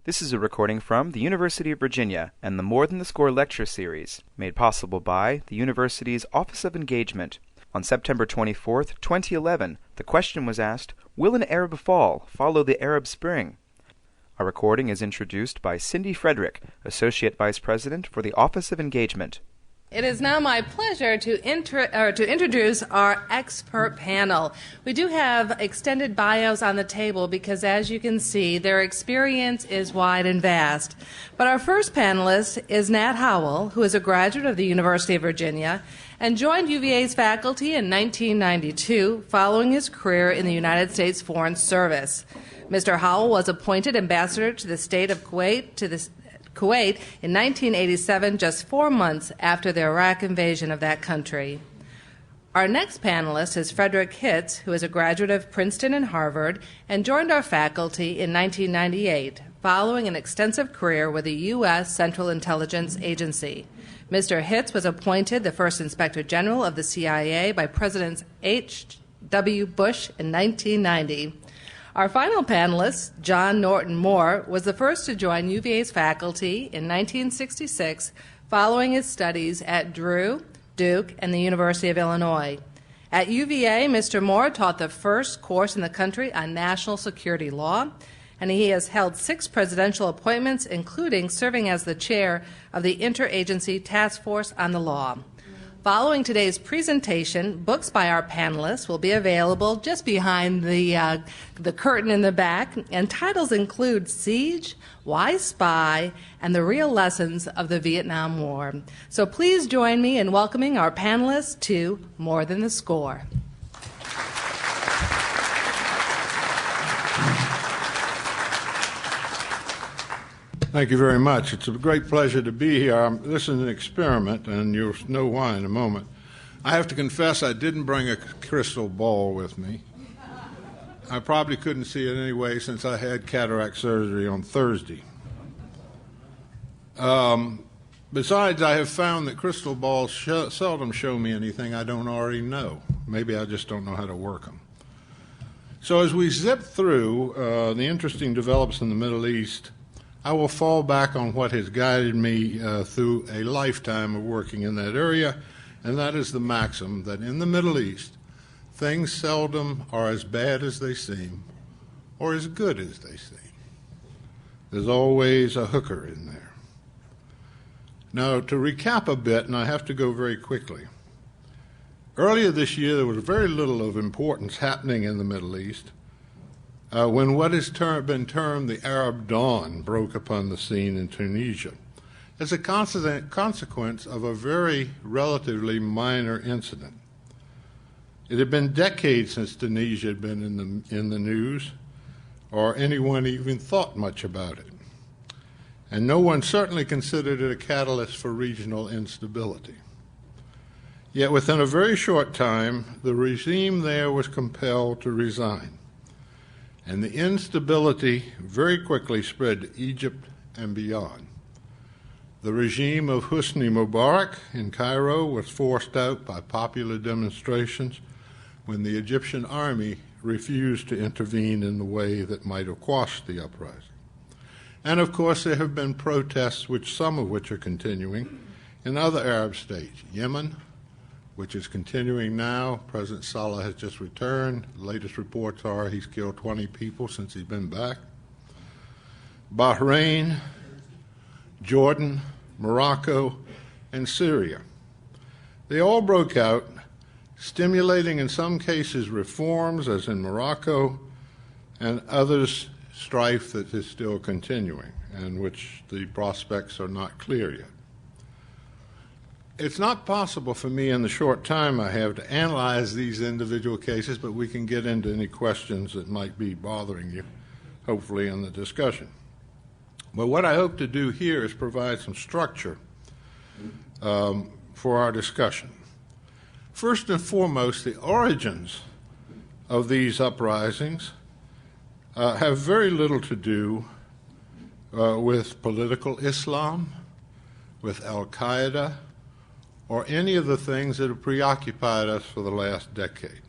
This is a recording from the University of Virginia and the More Than the Score lecture series, made possible by the university's Office of Engagement. On September 24, 2011, the question was asked, will an Arab fall follow the Arab Spring? Our recording is introduced by Cindy Frederick, Associate Vice President for the Office of Engagement. It is now my pleasure to introduce our expert panel. We do have extended bios on the table because, as you can see, their experience is wide and vast. But our first panelist is Nat Howell, who is a graduate of the University of Virginia and joined UVA's faculty in 1992 following his career in the United States Foreign Service. Mr. Howell was appointed ambassador to the state of Kuwait in 1987, just 4 months after the Iraq invasion of that country. Our next panelist is Frederick Hitz, who is a graduate of Princeton and Harvard and joined our faculty in 1998, following an extensive career with the U.S. Central Intelligence Agency. Mr. Hitz was appointed the first Inspector General of the CIA by Presidents H.W. Bush in 1990. Our final panelist, John Norton Moore, was the first to join UVA's faculty in 1966 following his studies at Drew, Duke, and the University of Illinois. At UVA, Mr. Moore taught the first course in the country on national security law, and he has held 6 presidential appointments, including serving as the chair of the Interagency Task Force on the Law. Following today's presentation, books by our panelists will be available just behind the curtain in the back, and titles include Siege, Why Spy, and The Real Lessons of the Vietnam War. So please join me in welcoming our panelists to More Than the Score. Thank you very much. It's a great pleasure to be here. This is an experiment, and you'll know why in a moment. I have to confess I didn't bring a crystal ball with me. I probably couldn't see it anyway since I had cataract surgery on Thursday. Besides, I have found that crystal balls seldom show me anything I don't already know. Maybe I just don't know how to work them. So as we zip through the interesting developments in the Middle East, I will fall back on what has guided me through a lifetime of working in that area, and that is the maxim that in the Middle East, things seldom are as bad as they seem or as good as they seem. There's always a hooker in there. Now, to recap a bit, and I have to go very quickly. Earlier this year, there was very little of importance happening in the Middle East. When what has been termed the Arab Dawn broke upon the scene in Tunisia as a consequence of a very relatively minor incident. It had been decades since Tunisia had been in the news, or anyone even thought much about it. And no one certainly considered it a catalyst for regional instability. Yet within a very short time, the regime there was compelled to resign. And the instability very quickly spread to Egypt and beyond. The regime of Hosni Mubarak in Cairo was forced out by popular demonstrations when the Egyptian army refused to intervene in the way that might have quashed the uprising. And of course there have been protests, some of which are continuing, in other Arab states. Yemen, which is continuing now. President Saleh has just returned. The latest reports are he's killed 20 people since he's been back. Bahrain, Jordan, Morocco, and Syria. They all broke out, stimulating in some cases reforms, as in Morocco, and others strife that is still continuing, and which the prospects are not clear yet. It's not possible for me in the short time I have to analyze these individual cases, but we can get into any questions that might be bothering you, hopefully, in the discussion. But what I hope to do here is provide some structure for our discussion. First and foremost, the origins of these uprisings have very little to do with political Islam, with Al-Qaeda, or any of the things that have preoccupied us for the last decade.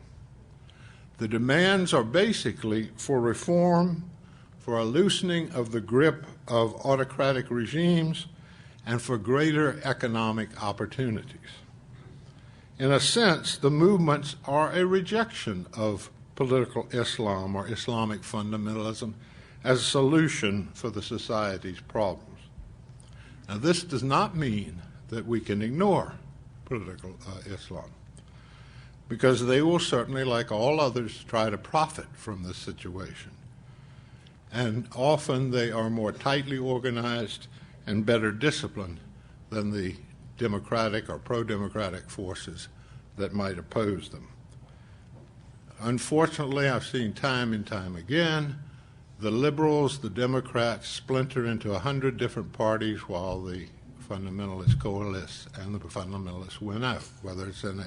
The demands are basically for reform for a loosening of the grip of autocratic regimes and for greater economic opportunities. In a sense, the movements are a rejection of political Islam or Islamic fundamentalism as a solution for the society's problems. Now, this does not mean that we can ignore political Islam, because they will certainly, like all others, try to profit from this situation. And often they are more tightly organized and better disciplined than the democratic or pro-democratic forces that might oppose them. Unfortunately, I've seen time and time again, the liberals, the Democrats splinter into 100 different parties while the fundamentalists coalesce and the fundamentalists win out, whether it's in a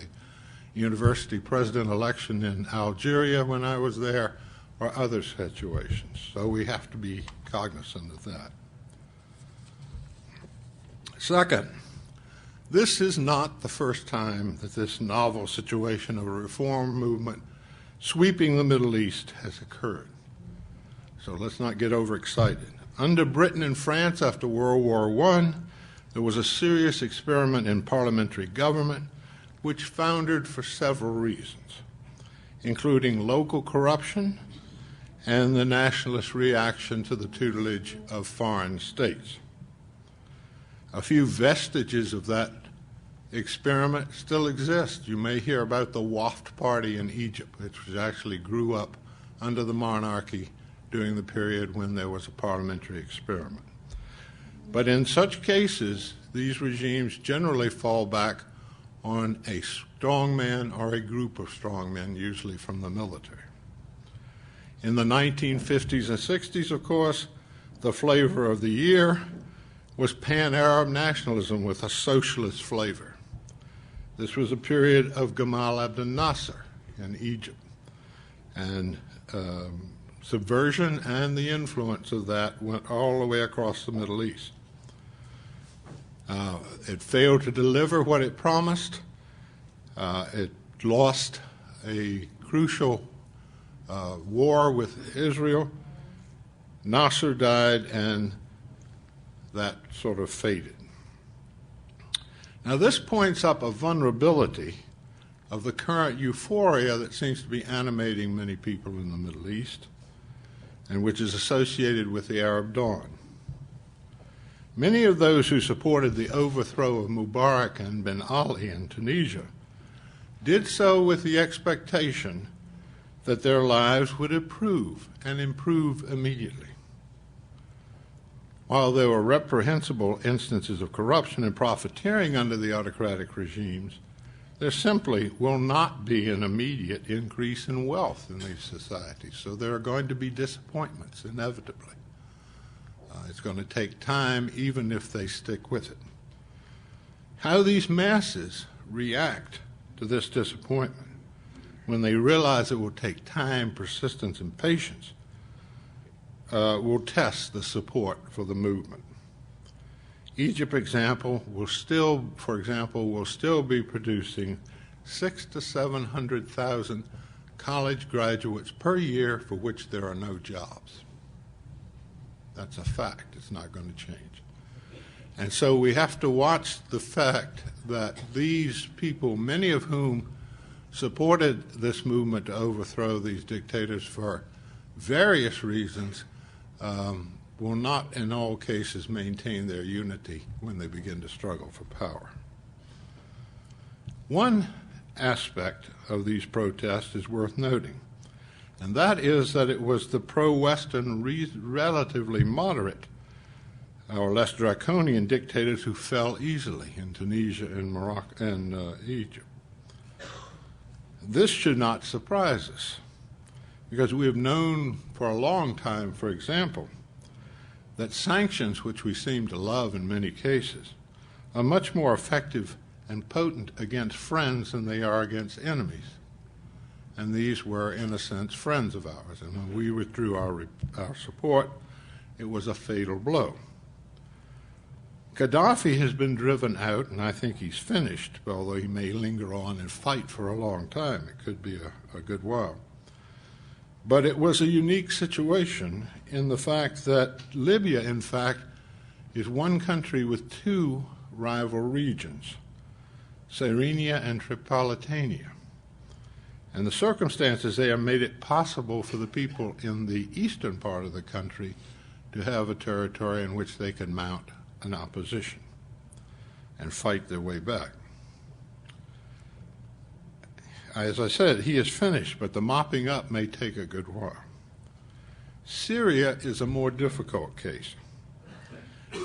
university president election in Algeria when I was there or other situations. So we have to be cognizant of that. Second, this is not the first time that this novel situation of a reform movement sweeping the Middle East has occurred. So let's not get overexcited. Under Britain and France after World War I, there was a serious experiment in parliamentary government which foundered for several reasons, including local corruption and the nationalist reaction to the tutelage of foreign states. A few vestiges of that experiment still exist. You may hear about the Waft Party in Egypt, which actually grew up under the monarchy during the period when there was a parliamentary experiment. But in such cases, these regimes generally fall back on a strongman or a group of strongmen, usually from the military. In the 1950s and 60s, of course, the flavor of the year was pan-Arab nationalism with a socialist flavor. This was a period of Gamal Abdel Nasser in Egypt, and subversion and the influence of that went all the way across the Middle East. It failed to deliver what it promised. It lost a crucial war with Israel. Nasser died, and that sort of faded. Now, this points up a vulnerability of the current euphoria that seems to be animating many people in the Middle East, and which is associated with the Arab dawn. Many of those who supported the overthrow of Mubarak and Ben Ali in Tunisia did so with the expectation that their lives would improve and improve immediately. While there were reprehensible instances of corruption and profiteering under the autocratic regimes, there simply will not be an immediate increase in wealth in these societies. So there are going to be disappointments, inevitably. It's going to take time, even if they stick with it. How these masses react to this disappointment when they realize it will take time, persistence, and patience will test the support for the movement. Egypt, for example, will still be producing 600,000 to 700,000 college graduates per year for which there are no jobs. That's a fact. It's not going to change. And so we have to watch the fact that these people, many of whom supported this movement to overthrow these dictators for various reasons, will not in all cases maintain their unity when they begin to struggle for power. One aspect of these protests is worth noting, and that is that it was the pro-Western, relatively moderate or less draconian dictators who fell easily in Tunisia and Morocco and Egypt. This should not surprise us, because we have known for a long time, for example, that sanctions, which we seem to love in many cases, are much more effective and potent against friends than they are against enemies. And these were, in a sense, friends of ours. And when we withdrew our support, it was a fatal blow. Gaddafi has been driven out, and I think he's finished, although he may linger on and fight for a long time. It could be a good while. But it was a unique situation in the fact that Libya, in fact, is one country with two rival regions, Cyrenia and Tripolitania. And the circumstances there made it possible for the people in the eastern part of the country to have a territory in which they could mount an opposition and fight their way back. As I said, he is finished, but the mopping up may take a good while. Syria is a more difficult case,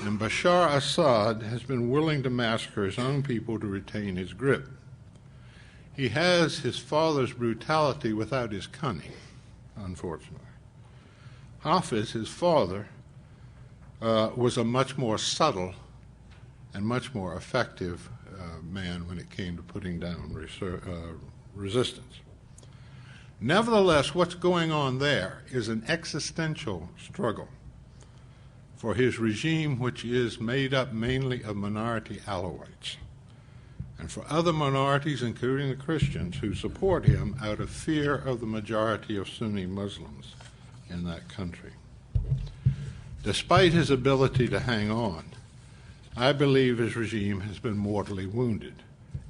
and Bashar Assad has been willing to massacre his own people to retain his grip. He has his father's brutality without his cunning, unfortunately. Hafez, his father, was a much more subtle and much more effective man when it came to putting down resistance. Nevertheless, what's going on there is an existential struggle for his regime, which is made up mainly of minority Alawites, and for other minorities, including the Christians, who support him out of fear of the majority of Sunni Muslims in that country. Despite his ability to hang on, I believe his regime has been mortally wounded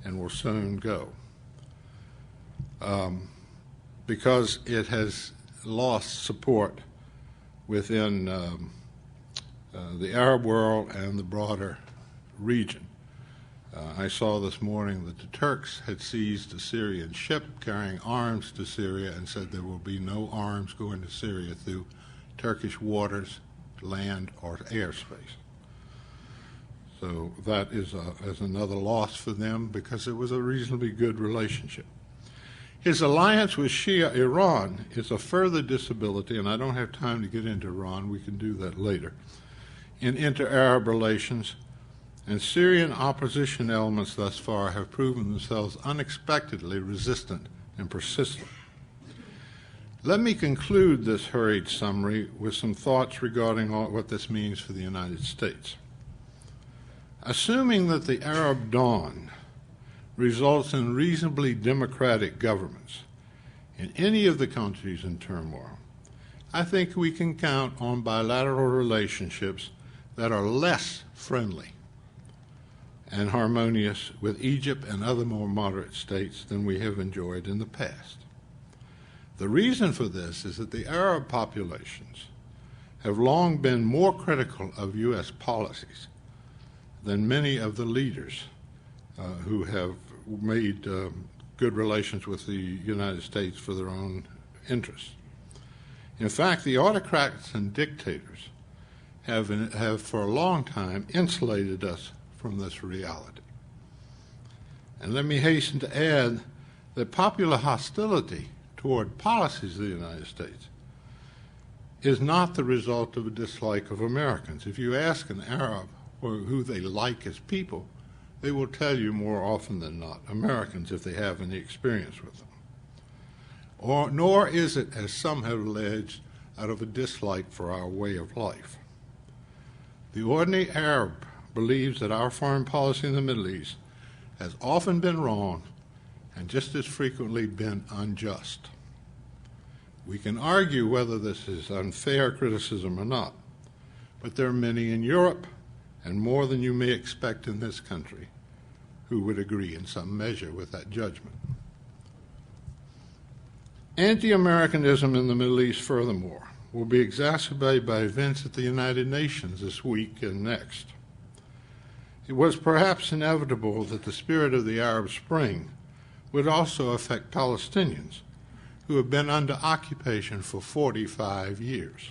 and will soon go, because it has lost support within the Arab world and the broader region. I saw this morning that the Turks had seized a Syrian ship carrying arms to Syria and said there will be no arms going to Syria through Turkish waters, land, or airspace. So that is another loss for them, because it was a reasonably good relationship. His alliance with Shia Iran is a further disability, and I don't have time to get into Iran, we can do that later, in inter-Arab relations, and Syrian opposition elements thus far have proven themselves unexpectedly resistant and persistent. Let me conclude this hurried summary with some thoughts regarding what this means for the United States. Assuming that the Arab dawn results in reasonably democratic governments in any of the countries in turmoil, I think we can count on bilateral relationships that are less friendly and harmonious with Egypt and other more moderate states than we have enjoyed in the past. The reason for this is that the Arab populations have long been more critical of U.S. policies than many of the leaders who have made good relations with the United States for their own interests. In fact, the autocrats and dictators have for a long time insulated us from this reality. And let me hasten to add that popular hostility toward policies of the United States is not the result of a dislike of Americans. If you ask an Arab who they like as people, they will tell you more often than not Americans, if they have any experience with them. Nor is it, as some have alleged, out of a dislike for our way of life. The ordinary Arab believes that our foreign policy in the Middle East has often been wrong and just as frequently been unjust. We can argue whether this is unfair criticism or not, but there are many in Europe, and more than you may expect in this country, who would agree in some measure with that judgment. Anti-Americanism in the Middle East, furthermore, will be exacerbated by events at the United Nations this week and next. It was perhaps inevitable that the spirit of the Arab Spring would also affect Palestinians, who have been under occupation for 45 years.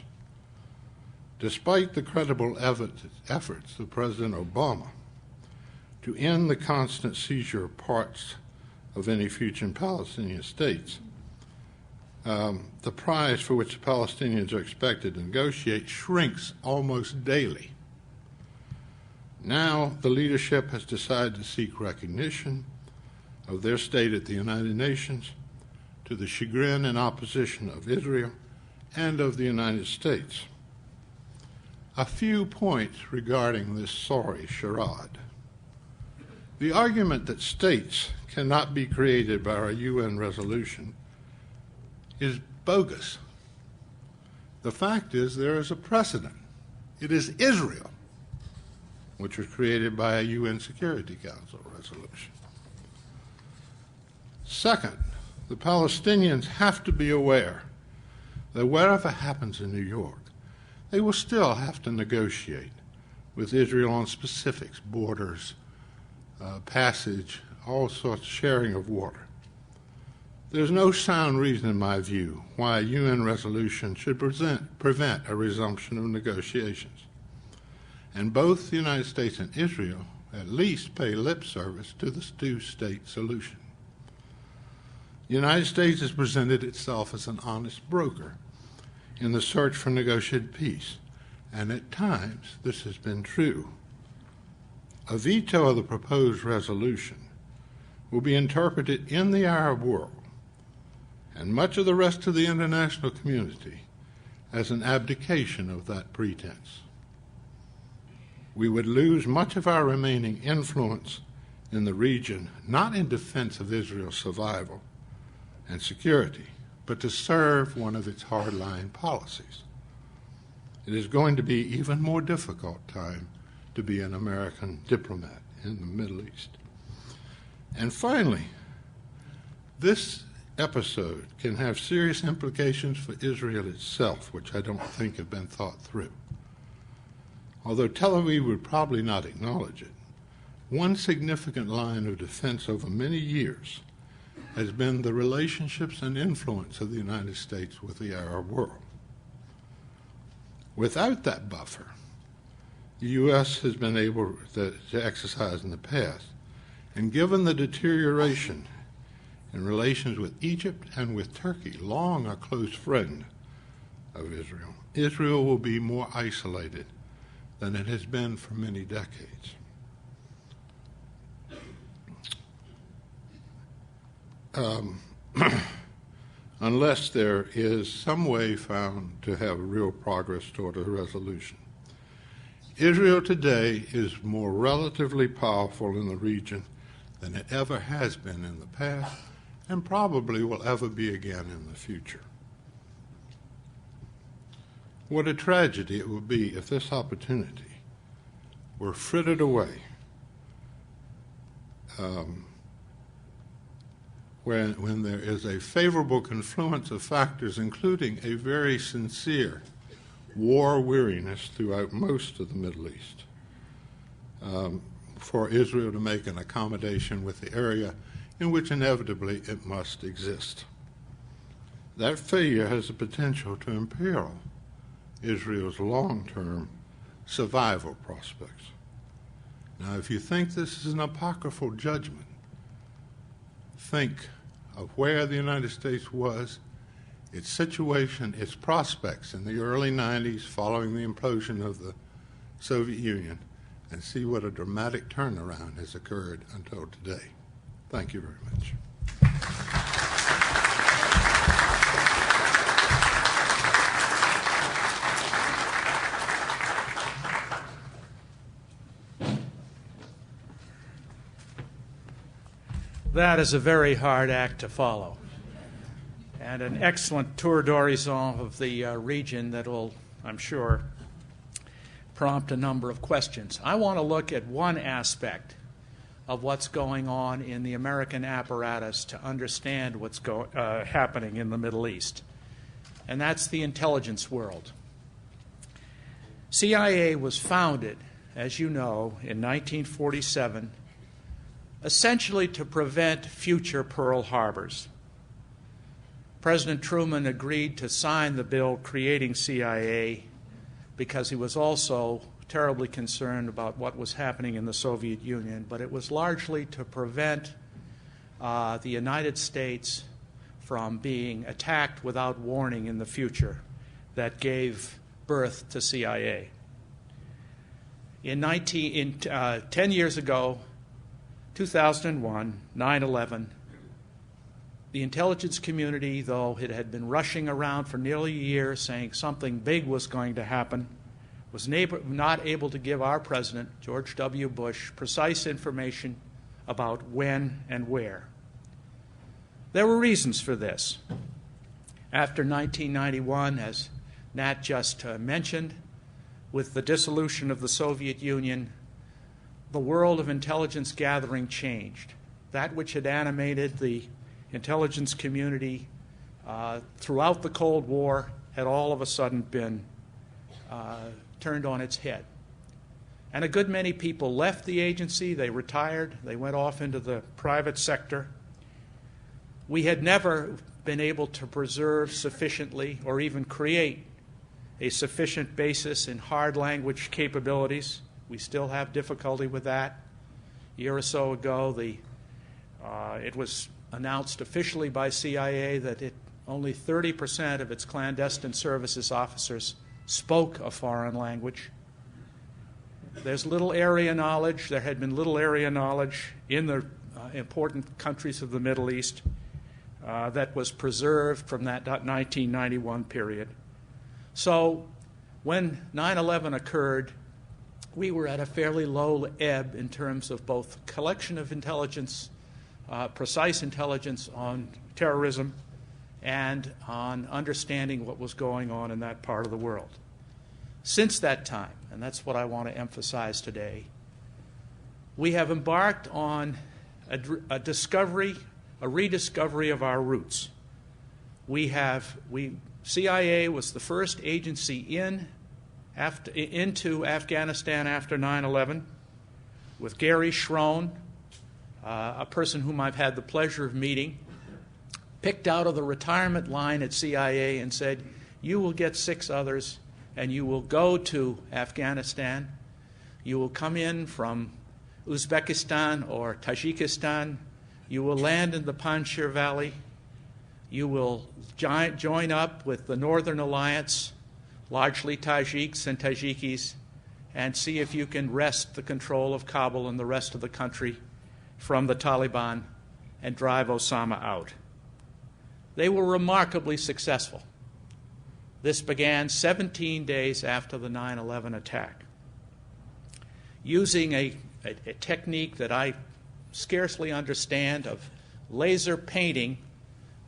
Despite the credible efforts of President Obama to end the constant seizure of parts of any future Palestinian states, the prize for which the Palestinians are expected to negotiate shrinks almost daily. Now the leadership has decided to seek recognition of their state at the United Nations, to the chagrin and opposition of Israel and of the United States. A few points regarding this sorry charade. The argument that states cannot be created by our UN resolution is bogus The fact is there is a precedent. It is Israel, which was created by a UN Security Council resolution. Second, the Palestinians have to be aware that whatever happens in New York, they will still have to negotiate with Israel on specifics, borders, passage, all sorts of sharing of water. There's no sound reason, in my view, why a UN resolution should prevent a resumption of negotiations. And both the United States and Israel at least pay lip service to the two-state solution. The United States has presented itself as an honest broker in the search for negotiated peace, and at times this has been true. A veto of the proposed resolution will be interpreted in the Arab world and much of the rest of the international community as an abdication of that pretense. We would lose much of our remaining influence in the region, not in defense of Israel's survival and security, but to serve one of its hardline policies. It is going to be even more difficult time to be an American diplomat in the Middle East. And finally, this episode can have serious implications for Israel itself, which I don't think have been thought through. Although Tel Aviv would probably not acknowledge it, one significant line of defense over many years has been the relationships and influence of the United States with the Arab world. Without that buffer, the U.S. has been able to exercise in the past, and given the deterioration in relations with Egypt and with Turkey, long a close friend of Israel, Israel will be more isolated than it has been for many decades. Unless there is some way found to have real progress toward a resolution. Israel today is more relatively powerful in the region than it ever has been in the past, and probably will ever be again in the future. What a tragedy it would be if this opportunity were frittered away when there is a favorable confluence of factors, including a very sincere war weariness throughout most of the Middle East, for Israel to make an accommodation with the area in which inevitably it must exist. That failure has the potential to imperil Israel's long-term survival prospects. Now, if you think this is an apocryphal judgment, think of where the United States was, its situation, its prospects in the early 90s following the implosion of the Soviet Union, and see what a dramatic turnaround has occurred until today. Thank you very much. That is a very hard act to follow, and an excellent tour d'horizon of the region that will, I'm sure, prompt a number of questions. I want to look at one aspect of what's going on in the American apparatus to understand what's happening in the Middle East, and that's the intelligence world. CIA was founded, as you know, in 1947, essentially to prevent future Pearl Harbors. President Truman agreed to sign the bill creating CIA because he was also terribly concerned about what was happening in the Soviet Union, but it was largely to prevent the United States from being attacked without warning in the future that gave birth to CIA. 10 years ago, 2001, 9/11, the intelligence community, though it had been rushing around for nearly a year saying something big was going to happen, was not able to give our president, George W. Bush, precise information about when and where. There were reasons for this. After 1991, as Nat just mentioned, with the dissolution of the Soviet Union, the world of intelligence gathering changed. That which had animated the intelligence community throughout the Cold War had all of a sudden been turned on its head. And a good many people left the agency, they retired, they went off into the private sector. We had never been able to preserve sufficiently or even create a sufficient basis in hard language capabilities. We still have difficulty with that. A year or so ago, it was announced officially by CIA that only 30% of its clandestine services officers spoke a foreign language. There's little area knowledge. There had been little area knowledge in the important countries of the Middle East that was preserved from that 1991 period. So when 9/11 occurred, we were at a fairly low ebb in terms of both collection of intelligence, precise intelligence on terrorism, and on understanding what was going on in that part of the world. Since that time, and that's what I want to emphasize today, we have embarked on a rediscovery of our roots. CIA was the first agency into Afghanistan after 9/11 with Gary Schroen, a person whom I've had the pleasure of meeting, picked out of the retirement line at CIA and said, you will get 6 others and you will go to Afghanistan. You will come in from Uzbekistan or Tajikistan. You will land in the Panjshir Valley. You will join up with the Northern Alliance, largely Tajiks and Tajikis, and see if you can wrest the control of Kabul and the rest of the country from the Taliban and drive Osama out. They were remarkably successful. This began 17 days after the 9/11 attack. Using a technique that I scarcely understand of laser painting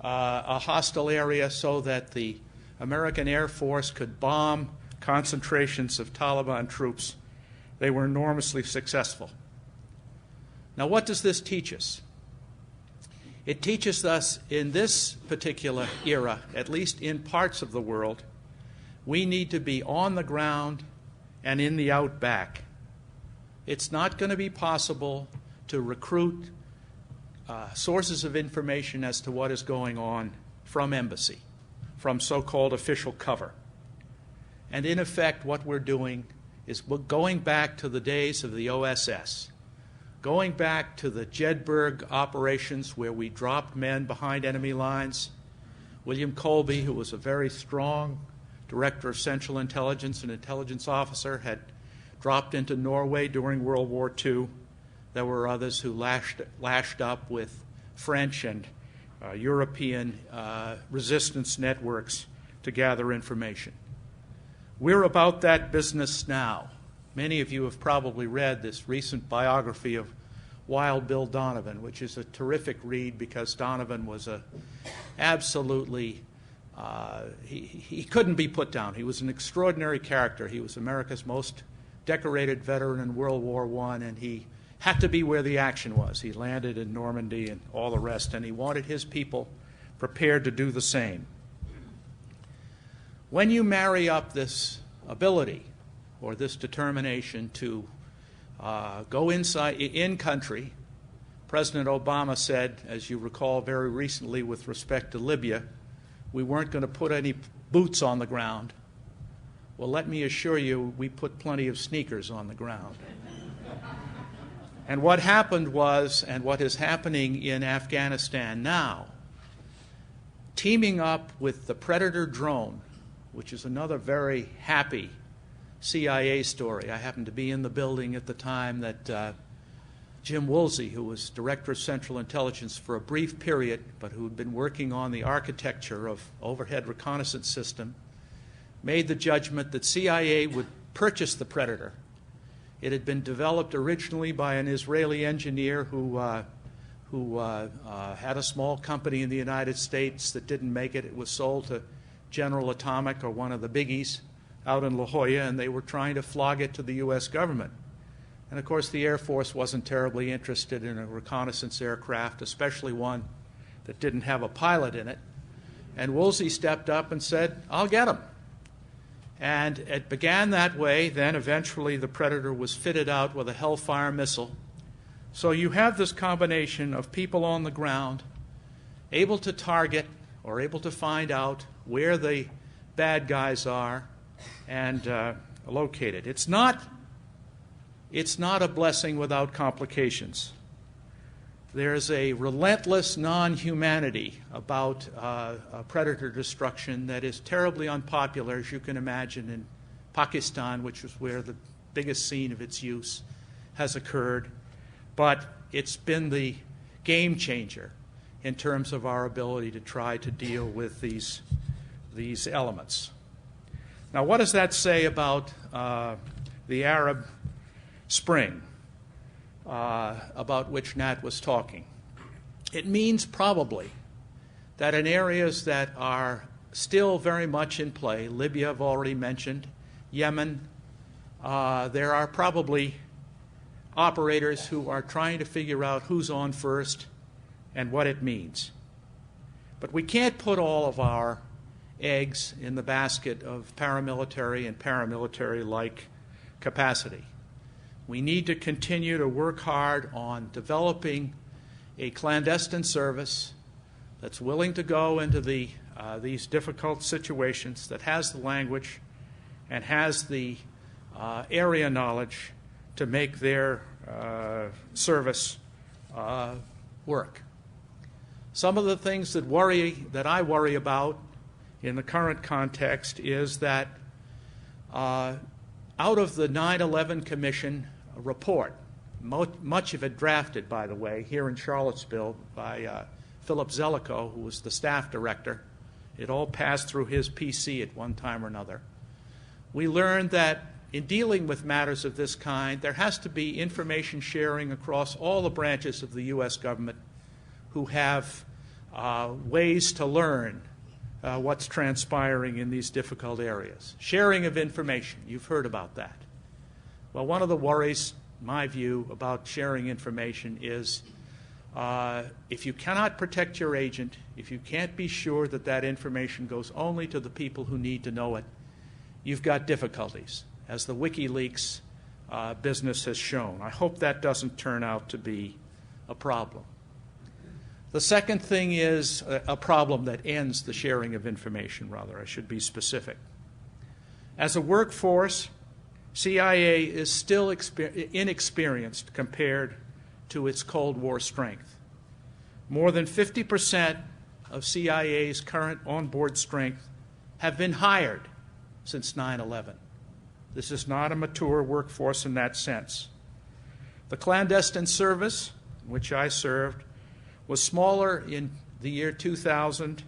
a hostile area so that the American Air Force could bomb concentrations of Taliban troops, they were enormously successful. Now, what does this teach us? It teaches us in this particular era, at least in parts of the world, we need to be on the ground and in the outback. It's not going to be possible to recruit sources of information as to what is going on from embassy, from so-called official cover. And in effect, what we're doing is we're going back to the days of the OSS, going back to the Jedburgh operations where we dropped men behind enemy lines. William Colby, who was a very strong director of Central Intelligence and intelligence officer, had dropped into Norway during World War II. There were others who lashed up with French and European resistance networks to gather information. We're about that business now. Many of you have probably read this recent biography of Wild Bill Donovan, which is a terrific read because Donovan was absolutely, he couldn't be put down. He was an extraordinary character. He was America's most decorated veteran in World War I, and he had to be where the action was. He landed in Normandy and all the rest, and he wanted his people prepared to do the same. When you marry up this ability or this determination to go inside in country, President Obama said, as you recall very recently with respect to Libya, we weren't going to put any boots on the ground. Well, let me assure you, we put plenty of sneakers on the ground. And what happened was, and what is happening in Afghanistan now, teaming up with the Predator drone, which is another very happy CIA story. I happened to be in the building at the time that Jim Woolsey, who was Director of Central Intelligence for a brief period, but who had been working on the architecture of overhead reconnaissance system, made the judgment that CIA would purchase the Predator. It had been developed originally by an Israeli engineer who had a small company in the United States that didn't make it. It was sold to General Atomic or one of the biggies out in La Jolla, and they were trying to flog it to the U.S. government. And of course, the Air Force wasn't terribly interested in a reconnaissance aircraft, especially one that didn't have a pilot in it. And Woolsey stepped up and said, "I'll get him." And it began that way. Then eventually the Predator was fitted out with a Hellfire missile. So you have this combination of people on the ground able to target or able to find out where the bad guys are and locate it. It's not a blessing without complications. There's a relentless non-humanity about Predator destruction that is terribly unpopular, as you can imagine, in Pakistan, which is where the biggest scene of its use has occurred. But it's been the game changer in terms of our ability to try to deal with these elements. Now, what does that say about the Arab Spring, about which Nat was talking? It means probably that in areas that are still very much in play, Libya I've already mentioned, Yemen, there are probably operators who are trying to figure out who's on first and what it means. But we can't put all of our eggs in the basket of paramilitary and paramilitary-like capacity. We need to continue to work hard on developing a clandestine service that's willing to go into these difficult situations, that has the language and has the area knowledge to make their service work. Some of the things that I worry about in the current context is that out of the 9/11 Commission report, much of it drafted, by the way, here in Charlottesville by Philip Zellico, who was the staff director. It all passed through his PC at one time or another. We learned that in dealing with matters of this kind, there has to be information sharing across all the branches of the U.S. government who have ways to learn what's transpiring in these difficult areas. Sharing of information, you've heard about that. Well, one of the worries, in my view, about sharing information is if you cannot protect your agent, if you can't be sure that that information goes only to the people who need to know it, you've got difficulties, as the WikiLeaks business has shown. I hope that doesn't turn out to be a problem. The second thing is a problem that ends the sharing of information, rather. I should be specific. As a workforce, CIA is still inexperienced compared to its Cold War strength. More than 50% of CIA's current onboard strength have been hired since 9/11. This is not a mature workforce in that sense. The clandestine service, in which I served, was smaller in the year 2000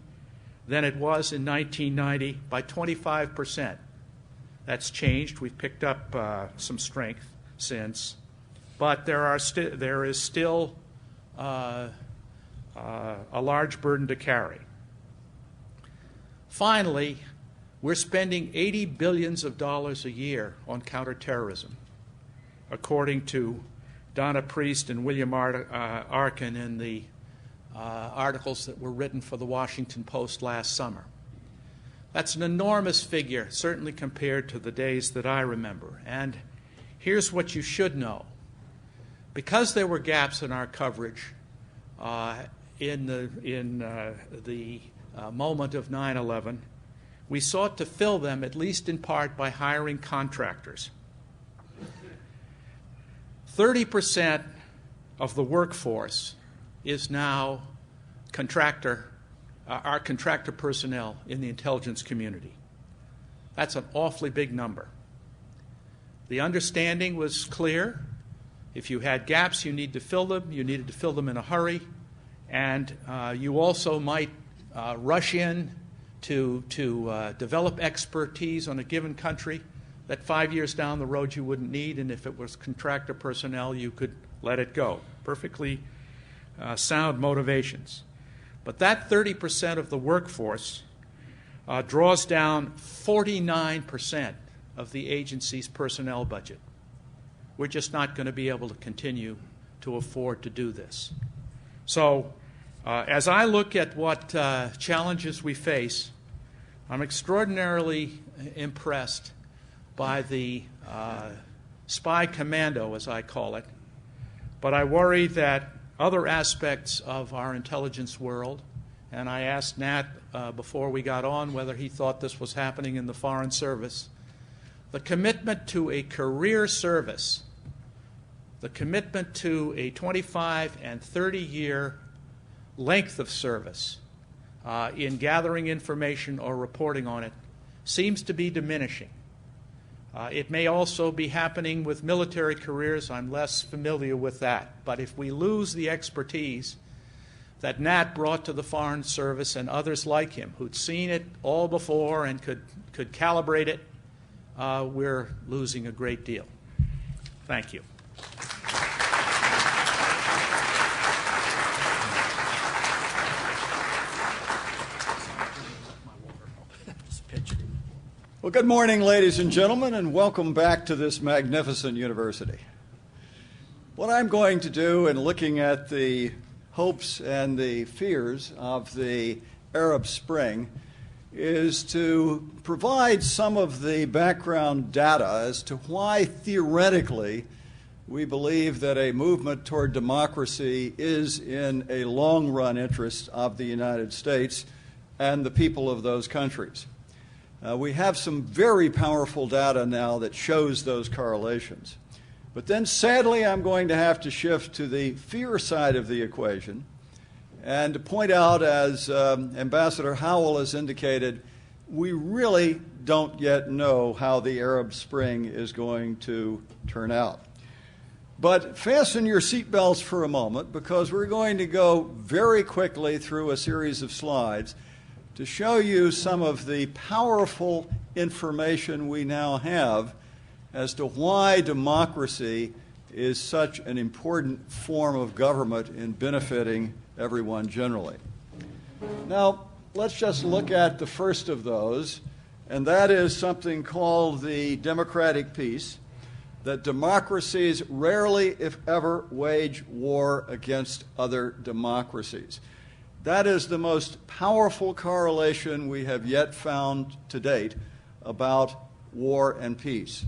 than it was in 1990 by 25%. That's changed. We've picked up some strength since, but there is still a large burden to carry. Finally, we're spending $80 billion a year on counterterrorism, according to Donna Priest and William Arkin in the articles that were written for the Washington Post last summer. That's an enormous figure, certainly compared to the days that I remember. And here's what you should know. Because there were gaps in our coverage in the moment of 9/11, we sought to fill them, at least in part, by hiring contractors. 30% of the workforce is now our contractor personnel in the intelligence community. That's an awfully big number. The understanding was clear. If you had gaps, you need to fill them. You needed to fill them in a hurry. And you also might rush in to develop expertise on a given country that 5 years down the road you wouldn't need, and if it was contractor personnel, you could let it go. Perfectly sound motivations. But that 30% of the workforce draws down 49% of the agency's personnel budget. We're just not going to be able to continue to afford to do this. So as I look at what challenges we face, I'm extraordinarily impressed by the spy commando, as I call it, but I worry that other aspects of our intelligence world, and I asked Nat before we got on whether he thought this was happening in the Foreign Service, the commitment to a career service, the commitment to a 25 and 30-year length of service in gathering information or reporting on it seems to be diminishing. It may also be happening with military careers. I'm less familiar with that. But if we lose the expertise that Nat brought to the Foreign Service and others like him who'd seen it all before and could calibrate it, we're losing a great deal. Thank you. Well, good morning, ladies and gentlemen, and welcome back to this magnificent university. What I'm going to do in looking at the hopes and the fears of the Arab Spring is to provide some of the background data as to why theoretically we believe that a movement toward democracy is in a long-run interest of the United States and the people of those countries. We have some very powerful data now that shows those correlations. But then, sadly, I'm going to have to shift to the fear side of the equation and to point out, as Ambassador Howell has indicated, we really don't yet know how the Arab Spring is going to turn out. But fasten your seatbelts for a moment, because we're going to go very quickly through a series of slides to show you some of the powerful information we now have as to why democracy is such an important form of government in benefiting everyone generally. Now, let's just look at the first of those, and that is something called the democratic peace, that democracies rarely, if ever, wage war against other democracies. That is the most powerful correlation we have yet found to date about war and peace.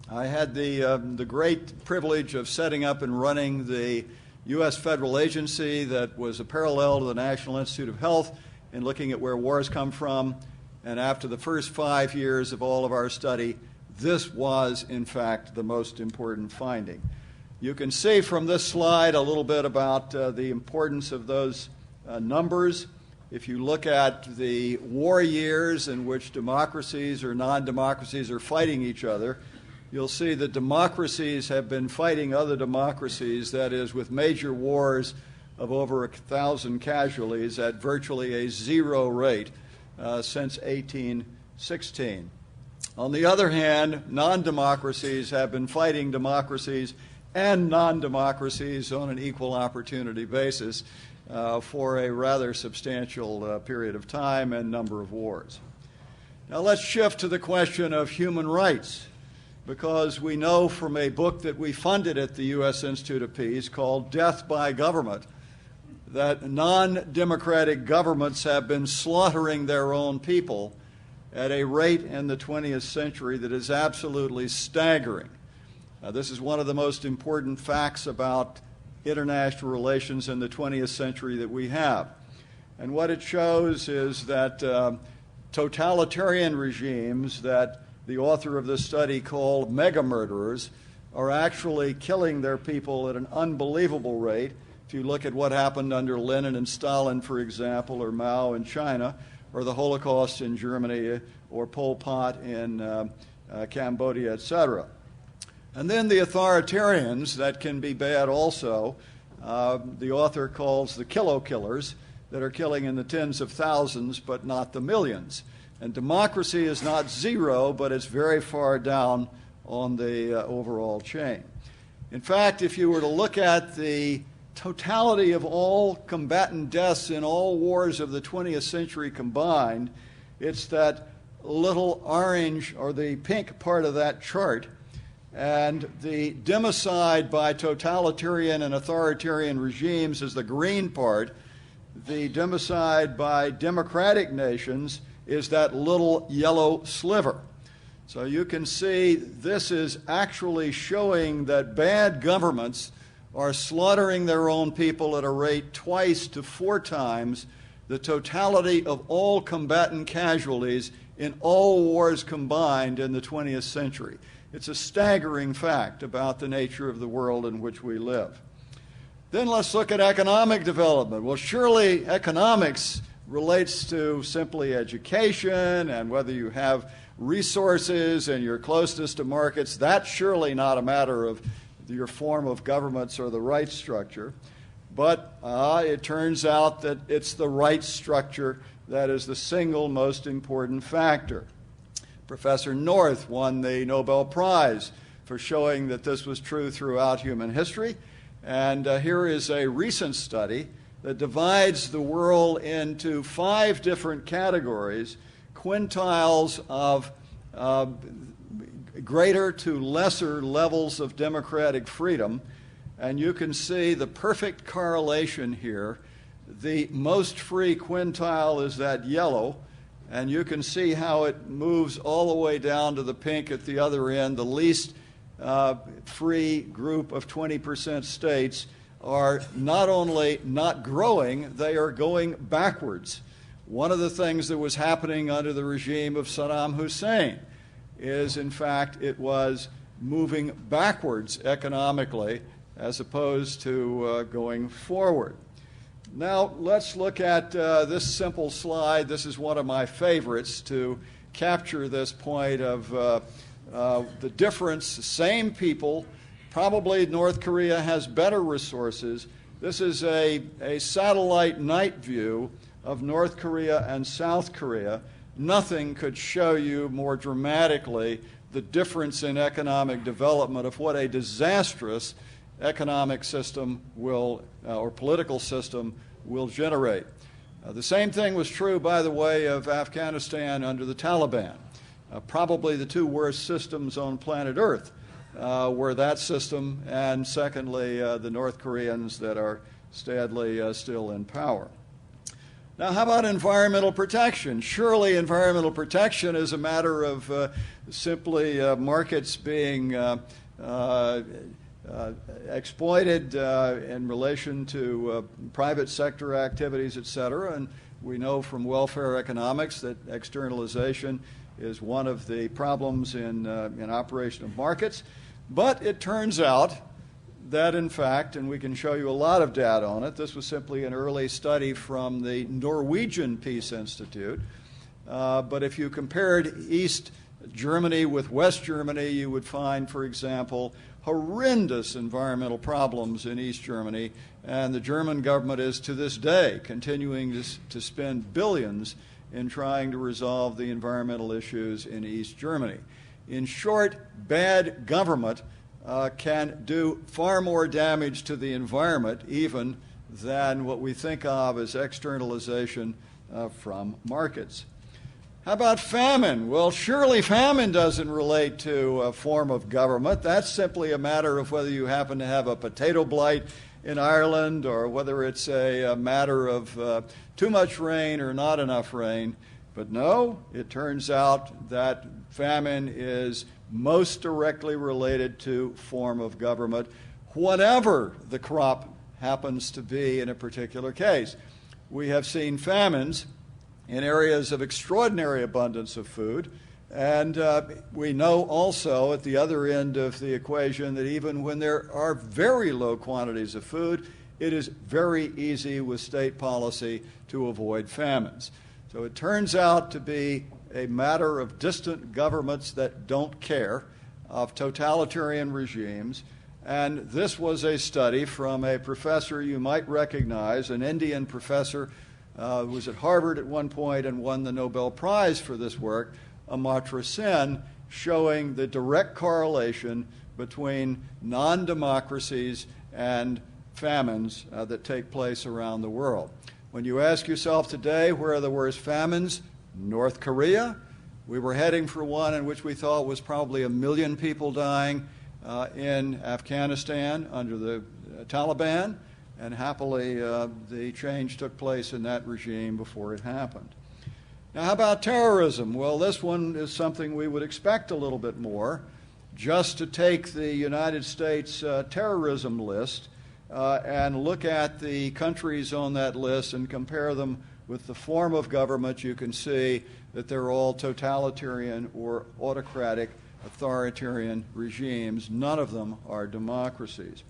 I had the great privilege of setting up and running the U.S. federal agency that was a parallel to the National Institute of Health in looking at where wars come from. And after the first 5 years of all of our study, this was, in fact, the most important finding. You can see from this slide a little bit about the importance of those numbers. If you look at the war years in which democracies or non-democracies are fighting each other, you'll see that democracies have been fighting other democracies, that is, with major wars of over 1,000 casualties at virtually a zero rate since 1816. On the other hand, non-democracies have been fighting democracies and non-democracies on an equal opportunity basis for a rather substantial period of time and number of wars. Now let's shift to the question of human rights, because we know from a book that we funded at the U.S. Institute of Peace called Death by Government that non-democratic governments have been slaughtering their own people at a rate in the 20th century that is absolutely staggering. This is one of the most important facts about international relations in the 20th century that we have. And what it shows is that totalitarian regimes that the author of this study called mega murderers are actually killing their people at an unbelievable rate. If you look at what happened under Lenin and Stalin, for example, or Mao in China, or the Holocaust in Germany, or Pol Pot in Cambodia, etc. And then the authoritarians that can be bad also, the author calls the killers that are killing in the tens of thousands but not the millions. And democracy is not zero, but it's very far down on the overall chain. In fact, if you were to look at the totality of all combatant deaths in all wars of the 20th century combined, It's that little orange or the pink part of that chart, and the democide by totalitarian and authoritarian regimes is the green part. The democide by democratic nations is that little yellow sliver. So you can see this is actually showing that bad governments are slaughtering their own people at a rate 2 to 4 times the totality of all combatant casualties in all wars combined in the 20th century. It's a staggering fact about the nature of the world in which we live. Then let's look at economic development. Well, surely economics relates to simply education and whether you have resources and your closeness to markets. That's surely not a matter of your form of governments or the right structure. But it turns out that it's the right structure that is the single most important factor. Professor North won the Nobel Prize for showing that this was true throughout human history. And here is a recent study that divides the world into 5 different categories, quintiles of greater to lesser levels of democratic freedom. And you can see the perfect correlation here. The most free quintile is that yellow, and you can see how it moves all the way down to the pink at the other end. The least free group of 20% states are not only not growing, they are going backwards. One of the things that was happening under the regime of Saddam Hussein is, in fact, it was moving backwards economically as opposed to going forward. Now, let's look at this simple slide. This is one of my favorites to capture this point of the difference. Same people. Probably North Korea has better resources. This is a satellite night view of North Korea and South Korea. Nothing could show you more dramatically the difference in economic development of what a disastrous economic system will, or political system will generate. The same thing was true, by the way, of Afghanistan under the Taliban. Probably the 2 worst systems on planet Earth were that system, and secondly, the North Koreans that are sadly still in power. Now, how about environmental protection? Surely environmental protection is a matter of simply markets being exploited in relation to private sector activities, et cetera. And we know from welfare economics that externalization is one of the problems in operation of markets. But it turns out that, in fact, and we can show you a lot of data on it, this was simply an early study from the Norwegian Peace Institute. But if you compared East Germany with West Germany, you would find, for example, horrendous environmental problems in East Germany, and the German government is to this day continuing to spend billions in trying to resolve the environmental issues in East Germany. In short, bad government can do far more damage to the environment even than what we think of as externalization from markets. How about famine? Well, surely famine doesn't relate to a form of government. That's simply a matter of whether you happen to have a potato blight in Ireland or whether it's a matter of too much rain or not enough rain. But no, it turns out that famine is most directly related to form of government, whatever the crop happens to be in a particular case. We have seen famines in areas of extraordinary abundance of food, and we know also at the other end of the equation that even when there are very low quantities of food, it is very easy with state policy to avoid famines. So it turns out to be a matter of distant governments that don't care, of totalitarian regimes. And this was a study from a professor you might recognize, an Indian professor who was at Harvard at one point and won the Nobel Prize for this work, Amartya Sen, showing the direct correlation between non-democracies and famines that take place around the world. When you ask yourself today where are the worst famines, North Korea, we were heading for one in which we thought was probably 1 million people dying in Afghanistan under the Taliban, and happily the change took place in that regime before it happened. Now, how about terrorism? Well, this one is something we would expect a little bit more. Just to take the United States terrorism list and look at the countries on that list and compare them with the form of government, you can see that they're all totalitarian or autocratic, authoritarian regimes. None of them are democracies.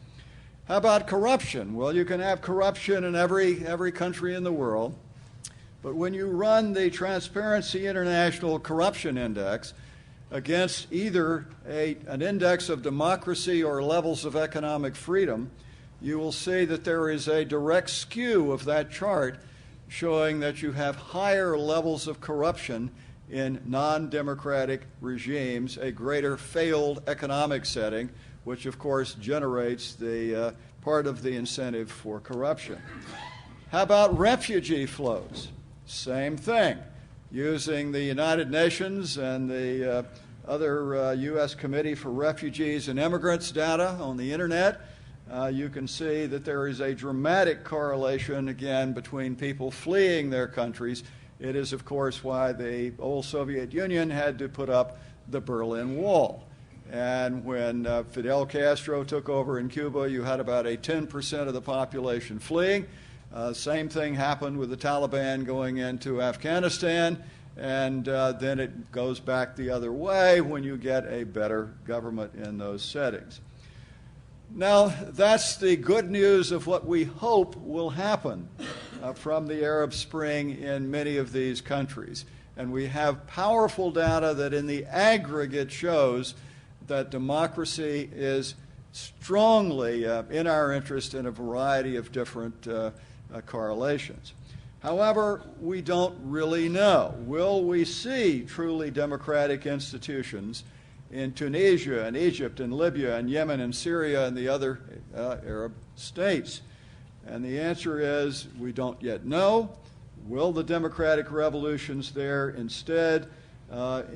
How about corruption? Well, you can have corruption in every country in the world, but when you run the Transparency International Corruption Index against either an index of democracy or levels of economic freedom, you will see that there is a direct skew of that chart showing that you have higher levels of corruption in non-democratic regimes, a greater failed economic setting, which of course generates the part of the incentive for corruption. How about refugee flows? Same thing. Using the United Nations and the other U.S. Committee for Refugees and Immigrants data on the internet, you can see that there is a dramatic correlation, again, between people fleeing their countries. It is, of course, why the old Soviet Union had to put up the Berlin Wall. And when Fidel Castro took over in Cuba, you had about a 10% of the population fleeing. Same thing happened with the Taliban going into Afghanistan, and then it goes back the other way when you get a better government in those settings. Now, that's the good news of what we hope will happen from the Arab Spring in many of these countries. And we have powerful data that in the aggregate shows that democracy is strongly in our interest in a variety of different correlations. However, we don't really know. Will we see truly democratic institutions in Tunisia and Egypt and Libya and Yemen and Syria and the other Arab states? And the answer is we don't yet know. Will the democratic revolutions there instead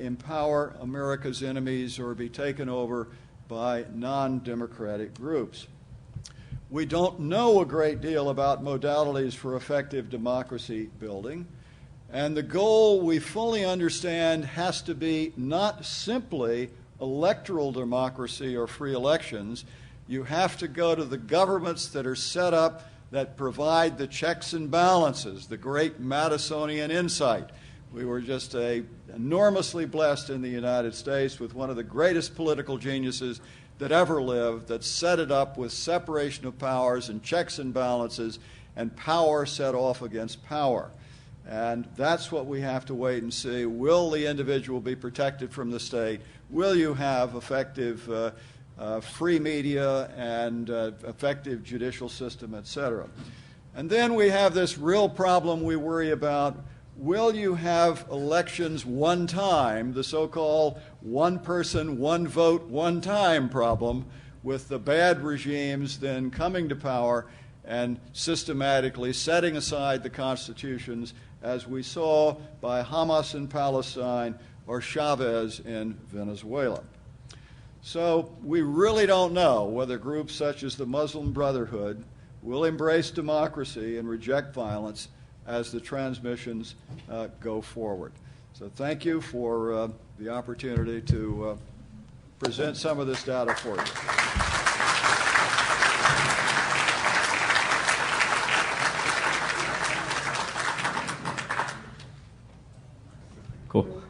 empower America's enemies or be taken over by non-democratic groups? We don't know a great deal about modalities for effective democracy building, and the goal we fully understand has to be not simply electoral democracy or free elections. You have to go to the governments that are set up that provide the checks and balances, the great Madisonian insight. We were just enormously blessed in the United States with one of the greatest political geniuses that ever lived, that set it up with separation of powers and checks and balances and power set off against power. And that's what we have to wait and see. Will the individual be protected from the state? Will you have effective free media and effective judicial system, et cetera? And then we have this real problem we worry about. Will you have elections one time, the so-called one person, one vote, one time problem, with the bad regimes then coming to power and systematically setting aside the constitutions, as we saw by Hamas in Palestine or Chavez in Venezuela? So we really don't know whether groups such as the Muslim Brotherhood will embrace democracy and reject violence as the transmissions go forward. So thank you for the opportunity to present some of this data for you. Cool.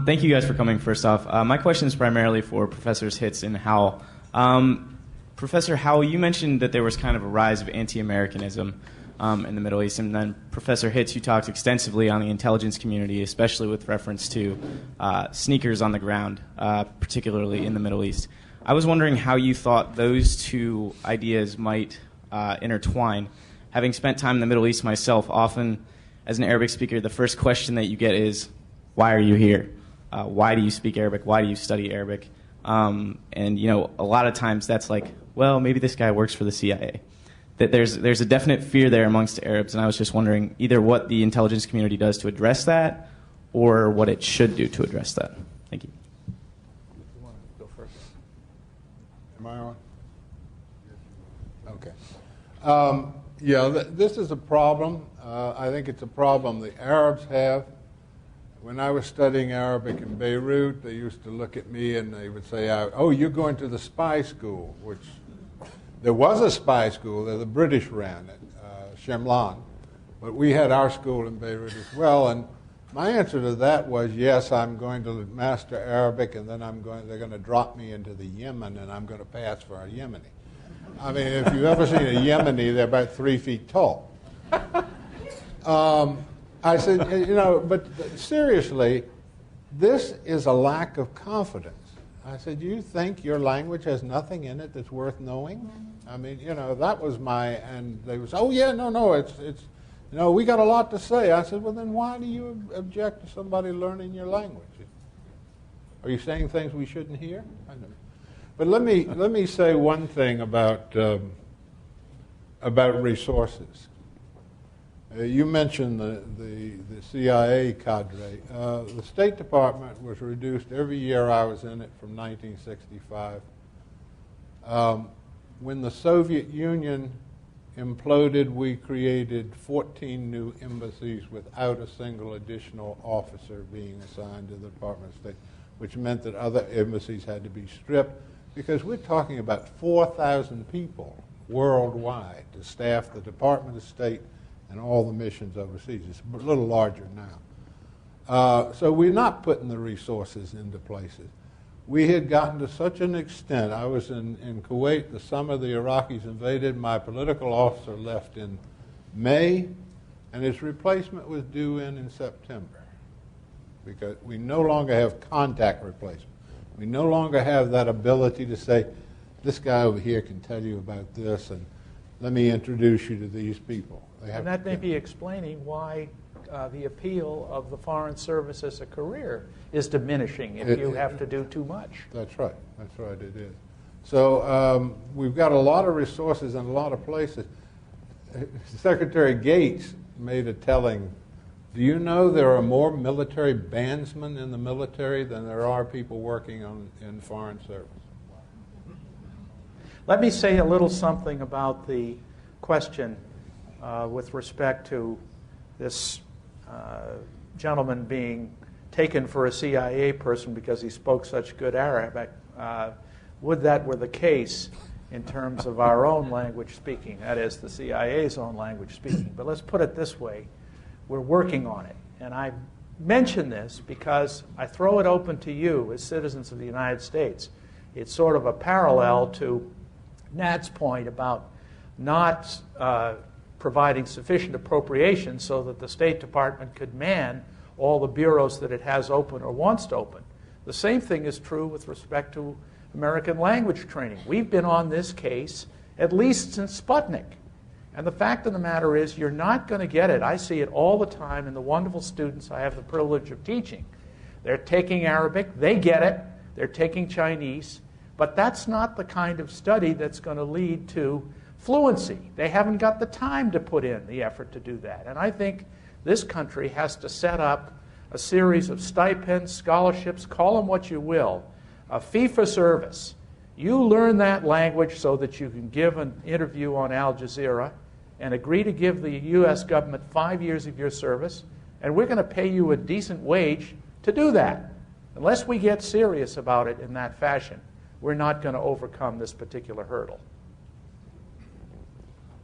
Thank you guys for coming, first off. My question is primarily for Professors Hitz and Howell. Professor Howell, you mentioned that there was kind of a rise of anti-Americanism in the Middle East, and then Professor Hitz, you talked extensively on the intelligence community, especially with reference to sneakers on the ground, particularly in the Middle East. I was wondering how you thought those two ideas might intertwine. Having spent time in the Middle East myself, often as an Arabic speaker, the first question that you get is, why are you here? Why do you speak Arabic? Why do you study Arabic? And, you know, a lot of times that's like, well, maybe this guy works for the CIA. That there's a definite fear there amongst Arabs, and I was just wondering either what the intelligence community does to address that, or what it should do to address that? Thank you. You want to go first? Am I on? Okay. This is a problem. I think it's a problem the Arabs have. When I was studying Arabic in Beirut, they used to look at me and they would say, "Oh, you're going to the spy school," which there was a spy school that the British ran it, Shemlan, but we had our school in Beirut as well. And my answer to that was, yes, I'm going to master Arabic, and then they're going to drop me into the Yemen, and I'm going to pass for a Yemeni. I mean, if you've ever seen a Yemeni, they're about 3 feet tall. I said, but seriously, this is a lack of confidence. I said, you think your language has nothing in it that's worth knowing? I mean, that was and they was, oh yeah, no, it's, we got a lot to say. I said, well then why do you object to somebody learning your language? Are you saying things we shouldn't hear? I know. But let me say one thing about resources. You mentioned the CIA cadre. The State Department was reduced every year I was in it from 1965. When the Soviet Union imploded, we created 14 new embassies without a single additional officer being assigned to the Department of State, which meant that other embassies had to be stripped, because we're talking about 4,000 people worldwide to staff the Department of State and all the missions overseas. It's a little larger now. So we're not putting the resources into places. We had gotten to such an extent. I was in Kuwait the summer the Iraqis invaded. My political officer left in May, and his replacement was due in September, because we no longer have contact replacement. We no longer have that ability to say, this guy over here can tell you about this, and let me introduce you to these people. And that may be explaining why the appeal of the Foreign Service as a career is diminishing if you have to do too much. That's right. That's right, it is. So we've got a lot of resources in a lot of places. Secretary Gates made a telling, do you know there are more military bandsmen in the military than there are people working in Foreign Service? Let me say a little something about the question with respect to this gentleman being taken for a CIA person because he spoke such good Arabic. Would that were the case in terms of our own language speaking, that is, the CIA's own language speaking. But let's put it this way. We're working on it. And I mention this because I throw it open to you as citizens of the United States. It's sort of a parallel to Nat's point about not providing sufficient appropriations so that the State Department could man all the bureaus that it has open or wants to open. The same thing is true with respect to American language training. We've been on this case at least since Sputnik. And the fact of the matter is you're not going to get it. I see it all the time in the wonderful students I have the privilege of teaching. They're taking Arabic. They get it. They're taking Chinese. But that's not the kind of study that's going to lead to fluency. They haven't got the time to put in the effort to do that. And I think this country has to set up a series of stipends, scholarships, call them what you will, a fee for service. You learn that language so that you can give an interview on Al Jazeera and agree to give the U.S. government 5 years of your service, and we're going to pay you a decent wage to do that. Unless we get serious about it in that fashion, we're not going to overcome this particular hurdle.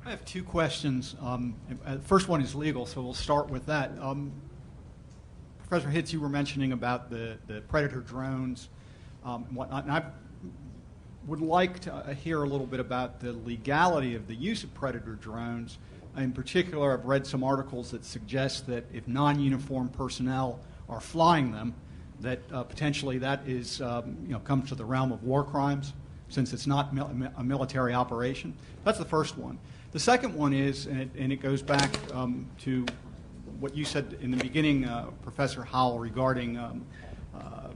I have two questions. The first one is legal, so we'll start with that. Professor Hitz, you were mentioning about the Predator drones and whatnot, and I would like to hear a little bit about the legality of the use of Predator drones. In particular, I've read some articles that suggest that if non-uniformed personnel are flying them, that potentially that is comes to the realm of war crimes, since it's not a military operation. That's the first one. The second one is, and it goes back to what you said in the beginning, Professor Howell, regarding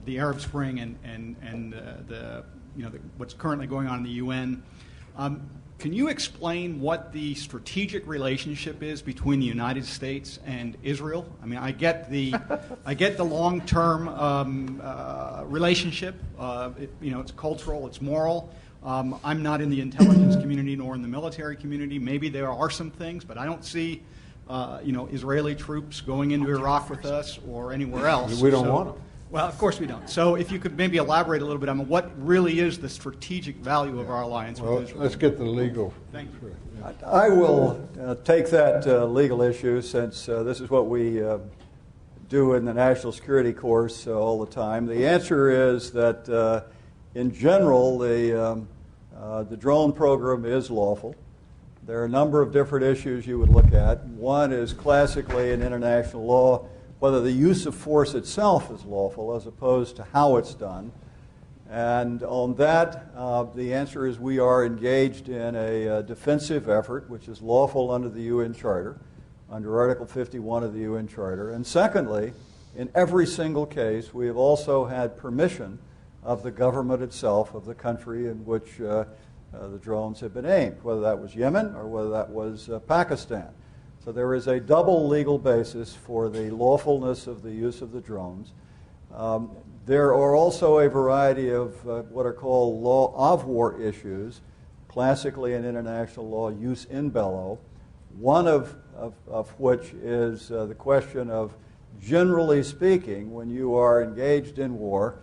the Arab Spring and what's currently going on in the UN. Can you explain what the strategic relationship is between the United States and Israel? I mean, I get the long-term relationship. It's cultural, it's moral. I'm not in the intelligence community nor in the military community. Maybe there are some things, but I don't see, Israeli troops going into Iraq with us or anywhere else. We don't want them. Well, of course we don't. So if you could maybe elaborate a little bit on what really is the strategic value of our alliance with Israel. Let's get the legal. Thank you. I will take that legal issue, since this is what we do in the national security course all the time. The answer is that in general, the drone program is lawful. There are a number of different issues you would look at. One is classically in international law, whether the use of force itself is lawful as opposed to how it's done. And on that, the answer is we are engaged in a defensive effort, which is lawful under the UN Charter, under Article 51 of the UN Charter. And secondly, in every single case, we have also had permission of the government itself, of the country in which the drones have been aimed, whether that was Yemen or whether that was Pakistan. So there is a double legal basis for the lawfulness of the use of the drones. There are also a variety of what are called law of war issues, classically in international law, jus in bello, one of which is the question of, generally speaking, when you are engaged in war,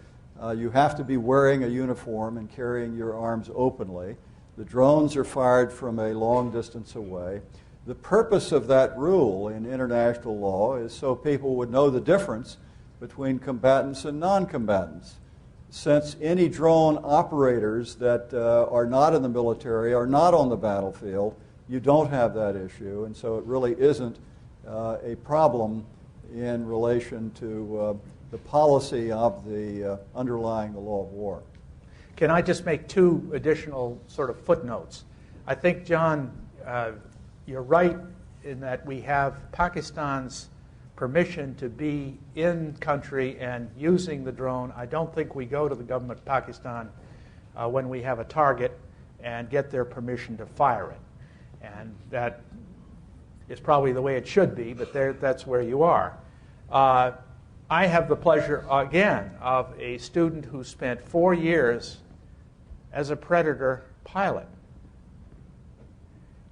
you have to be wearing a uniform and carrying your arms openly. The drones are fired from a long distance away. The purpose of that rule in international law is so people would know the difference between combatants and non-combatants. Since any drone operators that are not in the military are not on the battlefield, you don't have that issue, and so it really isn't a problem in relation to the policy of the underlying the law of war. Can I just make two additional sort of footnotes? I think, John, you're right in that we have Pakistan's permission to be in country and using the drone. I don't think we go to the government of Pakistan when we have a target and get their permission to fire it. And that is probably the way it should be, but that's where you are. I have the pleasure, again, of a student who spent 4 years as a Predator pilot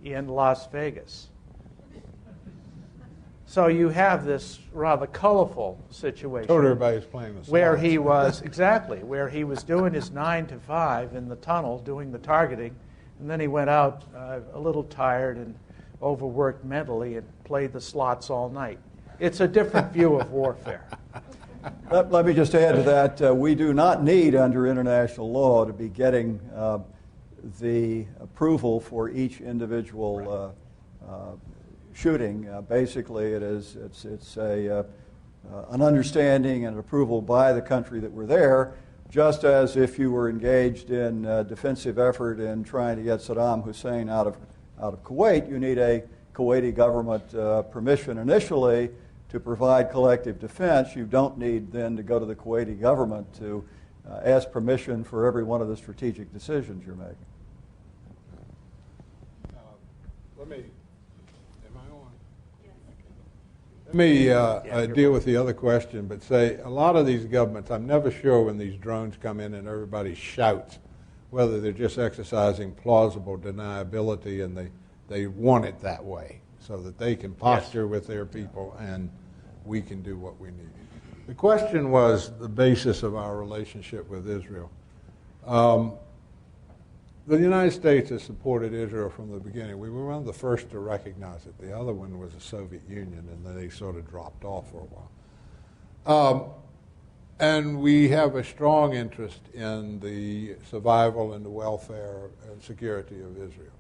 in Las Vegas. So you have this rather colorful situation. Told everybody was playing the slots. Where he was, exactly, where he was doing his 9 to 5 in the tunnel doing the targeting, and then he went out a little tired and overworked mentally and played the slots all night. It's a different view of warfare. Let me just add to that. We do not need, under international law, to be getting the approval for each individual shooting. Basically, it's an understanding and an approval by the country that we're there, just as if you were engaged in a defensive effort in trying to get Saddam Hussein out of Kuwait. You need a Kuwaiti government permission initially to provide collective defense. You don't need then to go to the Kuwaiti government to ask permission for every one of the strategic decisions you're making. Let me deal with the other question, but say a lot of these governments, I'm never sure when these drones come in and everybody shouts whether they're just exercising plausible deniability and they want it that way so that they can posture with their people and we can do what we need. The question was the basis of our relationship with Israel. The United States has supported Israel from the beginning. We were one of the first to recognize it. The other one was the Soviet Union, and then they sort of dropped off for a while. And we have a strong interest in the survival and the welfare and security of Israel.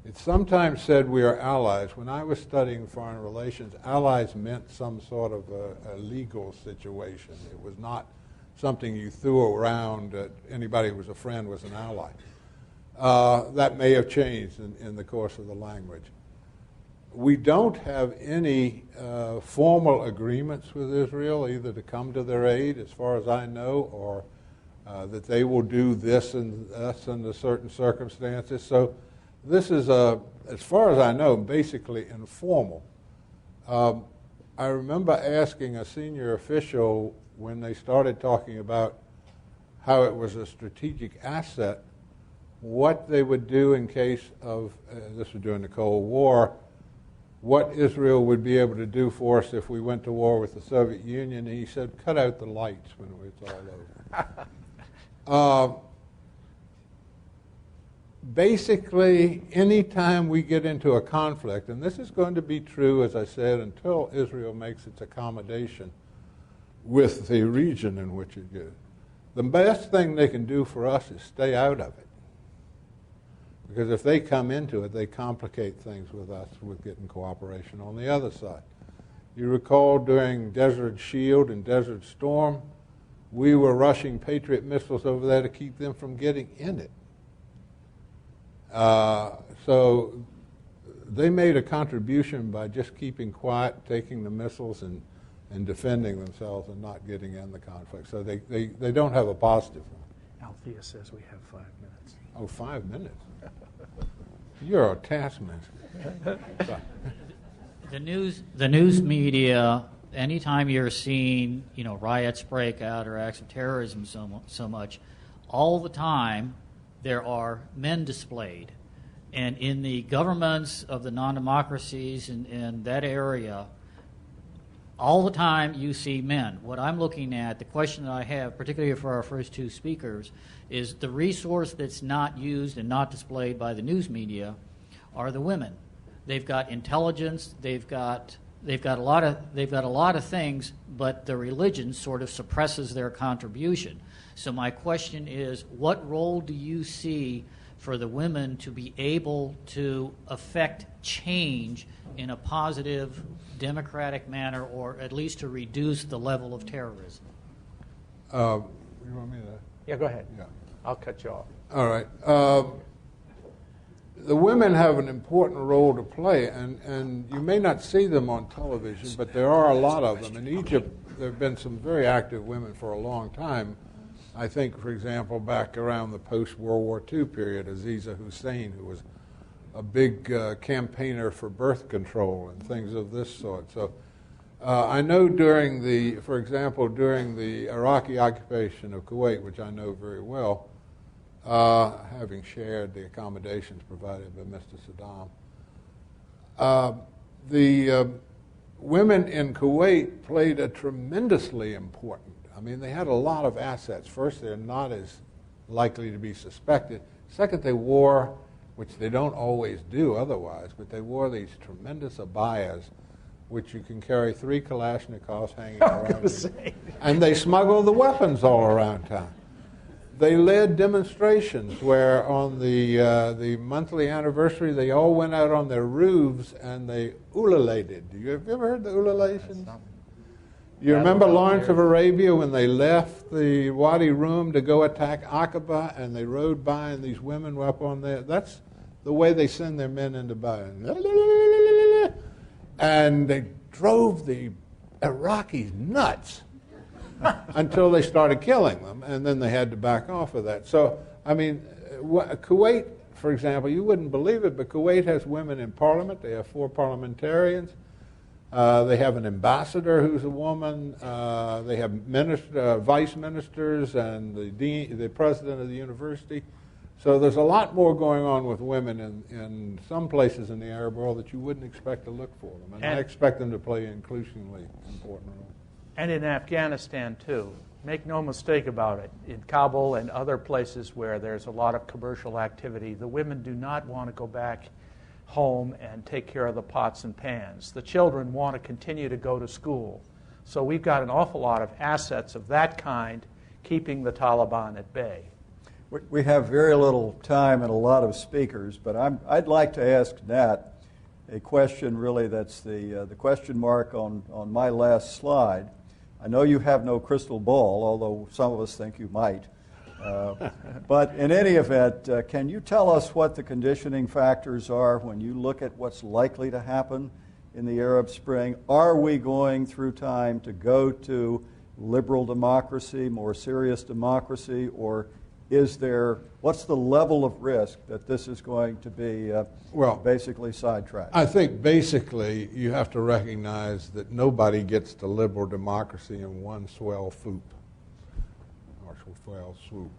It's sometimes said we are allies. When I was studying foreign relations, allies meant some sort of a legal situation. It was not something you threw around. Anybody who was a friend was an ally. That may have changed in the course of the language. We don't have any formal agreements with Israel, either to come to their aid, as far as I know, or that they will do this and this under certain circumstances. So this is, as far as I know, basically informal. I remember asking a senior official when they started talking about how it was a strategic asset, what they would do in case of, this was during the Cold War, what Israel would be able to do for us if we went to war with the Soviet Union. And he said, cut out the lights when it's all over. Basically, anytime we get into a conflict, and this is going to be true, as I said, until Israel makes its accommodation with the region in which it is, the best thing they can do for us is stay out of it. Because if they come into it, they complicate things with us with getting cooperation on the other side. You recall during Desert Shield and Desert Storm, we were rushing Patriot missiles over there to keep them from getting in it. So they made a contribution by just keeping quiet, taking the missiles and defending themselves and not getting in the conflict. So they don't have a positive one. Althea says we have 5 minutes. Oh, 5 minutes. You're a taskmaster. The news media, anytime you're seeing, riots break out or acts of terrorism so much, all the time there are men displayed. And in the governments of the non-democracies in that area, all the time you see men. What I'm looking at, the question that I have, particularly for our first two speakers, is the resource that's not used and not displayed by the news media are the women. They've got intelligence, they've got a lot of things, but the religion sort of suppresses their contribution. So my question is, what role do you see for the women to be able to affect change in a positive, democratic manner, or at least to reduce the level of terrorism? You want me to? Yeah, go ahead. Yeah. I'll cut you off. All right. The women have an important role to play, and you may not see them on television, but there are a lot of them. In Egypt, there have been some very active women for a long time. I think, for example, back around the post-World War II period, Aziza Hussein, who was a big campaigner for birth control and things of this sort. So I know during the Iraqi occupation of Kuwait, which I know very well, having shared the accommodations provided by Mr. Saddam, the women in Kuwait played a tremendously important. I mean, they had a lot of assets. First, they're not as likely to be suspected. Second, they wore, which they don't always do otherwise, but they wore these tremendous abayas, which you can carry 3 Kalashnikovs hanging around you. And they smuggled the weapons all around town. They led demonstrations where on the monthly anniversary, they all went out on their roofs and they ululated. Have you ever heard the ululations? You remember Lawrence of Arabia when they left the Wadi Rum to go attack Aqaba and they rode by and these women were up on there? That's the way they send their men into battle. And they drove the Iraqis nuts until they started killing them, and then they had to back off of that. So, I mean, Kuwait, for example, you wouldn't believe it, but Kuwait has women in parliament. They have 4 parliamentarians. They have an ambassador who's a woman. They have vice ministers and the president of the university. So there's a lot more going on with women in some places in the Arab world that you wouldn't expect to look for them. And I expect them to play an increasingly important role. And in Afghanistan, too. Make no mistake about it. In Kabul and other places where there's a lot of commercial activity, the women do not want to go back home and take care of the pots and pans. The children want to continue to go to school. So we've got an awful lot of assets of that kind keeping the Taliban at bay. We have very little time and a lot of speakers, but I'd like to ask Nat a question really that's the question mark on my last slide. I know you have no crystal ball, although some of us think you might. But in any event, can you tell us what the conditioning factors are when you look at what's likely to happen in the Arab Spring? Are we going through time to go to liberal democracy, more serious democracy, or what's the level of risk that this is going to be basically sidetracked? I think basically you have to recognize that nobody gets to liberal democracy in one swell swoop. Or swell swoop.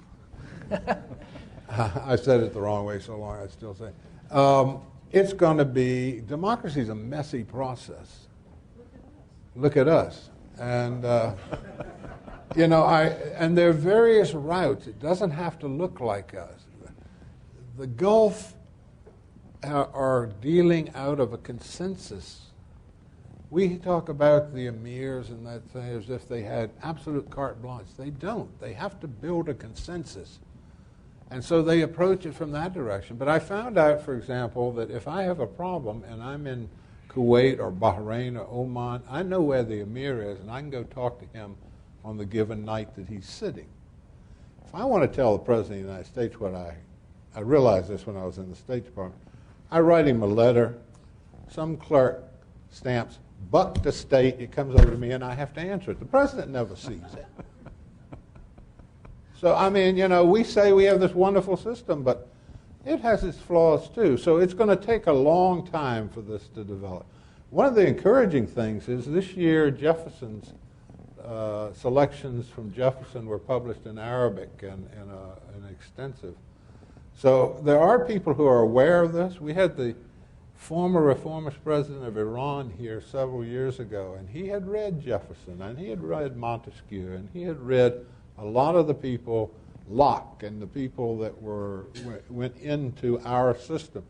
I said it the wrong way so long, I still say. It's going to be, democracy is a messy process. Look at us. And, and there are various routes. It doesn't have to look like us. The Gulf are dealing out of a consensus. We talk about the emirs and that thing as if they had absolute carte blanche. They don't. They have to build a consensus. And so they approach it from that direction. But I found out, for example, that if I have a problem and I'm in Kuwait or Bahrain or Oman, I know where the emir is, and I can go talk to him on the given night that he's sitting. If I want to tell the President of the United States what I realized this when I was in the State Department, I write him a letter, some clerk stamps, buck to state, it comes over to me, and I have to answer it. The President never sees it. So, I mean, we say we have this wonderful system, but it has its flaws too. So it's going to take a long time for this to develop. One of the encouraging things is this year Jefferson's selections from Jefferson were published in Arabic and an extensive. So there are people who are aware of this. We had the former reformist president of Iran here several years ago, and he had read Jefferson, and he had read Montesquieu, and he had read a lot of the people, Locke, and the people that went into our system.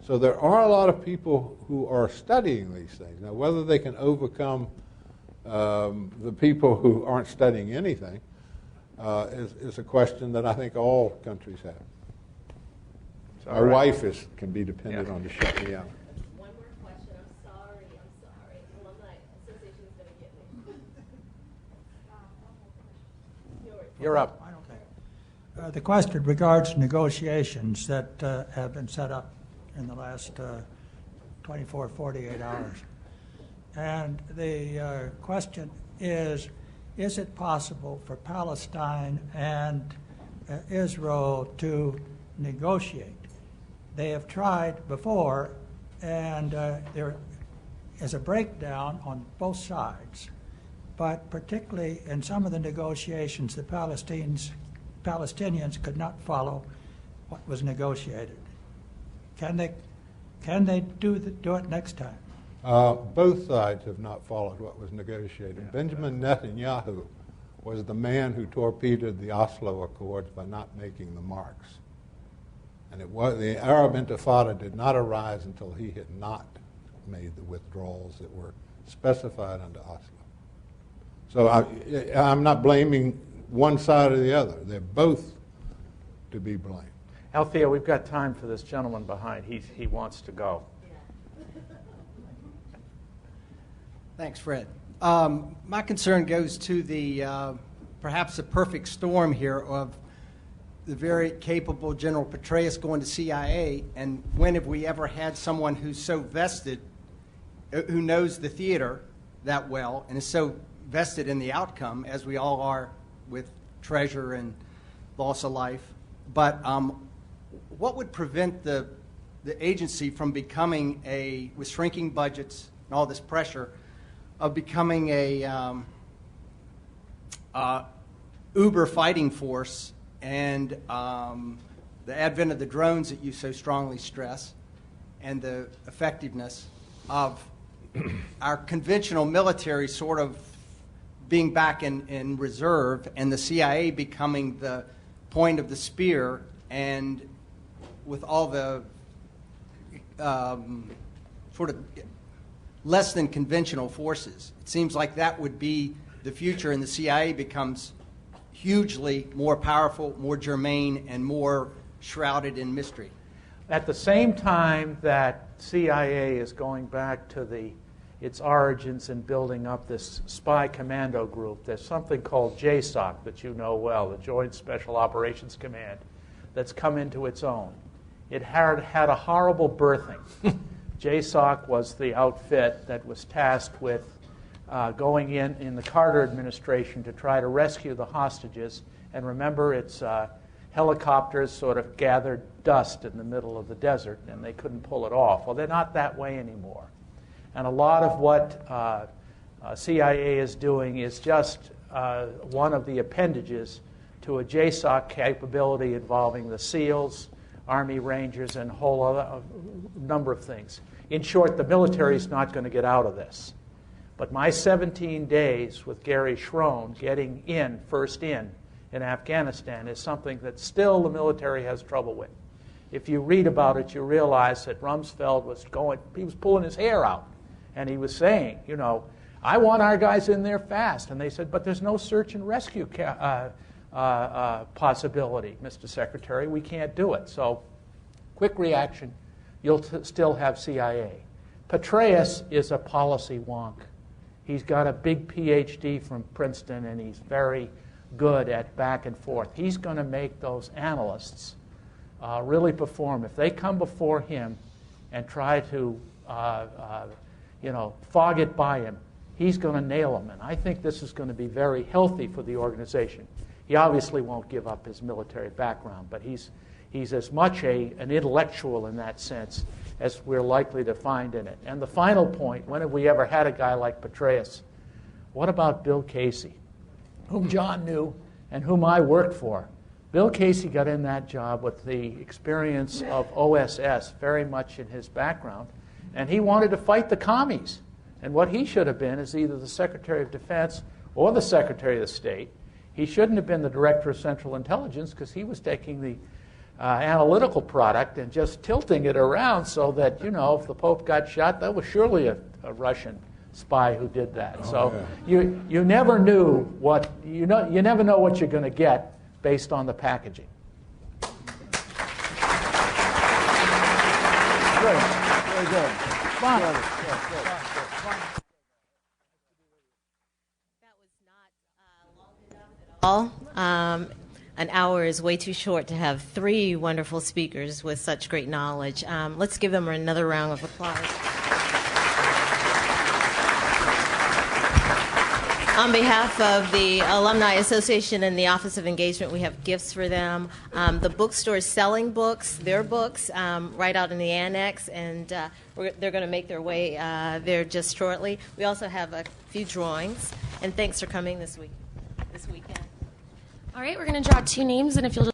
So there are a lot of people who are studying these things. Now, whether they can overcome the people who aren't studying anything is a question that I think all countries have. My wife can be dependent on to shut me out. One more question. I'm sorry. Alumni Association is going to get me. You're up. The question regards negotiations that have been set up in the last 24, 48 hours. And the question is it possible for Palestine and Israel to negotiate? They have tried before, and there is a breakdown on both sides. But particularly in some of the negotiations, the Palestinians could not follow what was negotiated. Can they do it next time? Both sides have not followed what was negotiated. Yeah. Benjamin Netanyahu was the man who torpedoed the Oslo Accords by not making the marks. And the Arab Intifada did not arise until he had not made the withdrawals that were specified under Oslo. So I'm not blaming one side or the other. They're both to be blamed. Althea, we've got time for this gentleman behind. He wants to go. Thanks, Fred. My concern goes to the perhaps a perfect storm here of the very capable General Petraeus going to CIA, and when have we ever had someone who's so vested, who knows the theater that well, and is so vested in the outcome, as we all are with treasure and loss of life. But what would prevent the agency from becoming with shrinking budgets and all this pressure, of becoming a uber fighting force, and the advent of the drones that you so strongly stress, and the effectiveness of our conventional military sort of being back in reserve, and the CIA becoming the point of the spear, and with all the sort of less than conventional forces. It seems like that would be the future, and the CIA becomes hugely more powerful, more germane, and more shrouded in mystery. At the same time that CIA is going back to its origins in building up this spy commando group, there's something called JSOC that you know well, the Joint Special Operations Command, that's come into its own. It had a horrible birthing. JSOC was the outfit that was tasked with going in the Carter administration to try to rescue the hostages. And remember, it's helicopters sort of gathered dust in the middle of the desert, and they couldn't pull it off. Well, they're not that way anymore. And a lot of what CIA is doing is just one of the appendages to a JSOC capability involving the SEALs, Army Rangers, and a whole other number of things. In short, the military is not going to get out of this. But my 17 days with Gary Schroen getting first in Afghanistan is something that still the military has trouble with. If you read about it, you realize that Rumsfeld he was pulling his hair out. And he was saying, I want our guys in there fast. And they said, but there's no search and rescue possibility, Mr. Secretary. We can't do it. So, quick reaction, you'll still have CIA. Petraeus is a policy wonk. He's got a big PhD from Princeton, and he's very good at back and forth. He's going to make those analysts really perform. If they come before him and try to fog it by him, he's going to nail them. And I think this is going to be very healthy for the organization. He obviously won't give up his military background, but he's as much an intellectual in that sense as we're likely to find in it. And the final point, when have we ever had a guy like Petraeus? What about Bill Casey, whom John knew and whom I worked for? Bill Casey got in that job with the experience of OSS very much in his background, and he wanted to fight the commies. And what he should have been is either the Secretary of Defense or the Secretary of State. He shouldn't have been the Director of Central Intelligence, because he was taking the analytical product and just tilting it around so that, if the Pope got shot, that was surely a Russian spy who did that. You never knew you never know what you're going to get based on the packaging. Good. Very good. Fun. Good. All. An hour is way too short to have three wonderful speakers with such great knowledge. Let's give them another round of applause. On behalf of the Alumni Association and the Office of Engagement, we have gifts for them. The bookstore is selling books, their books, right out in the annex, and they're going to make their way there just shortly. We also have a few drawings, and thanks for coming this weekend. All right, we're going to draw two names, and if you'll just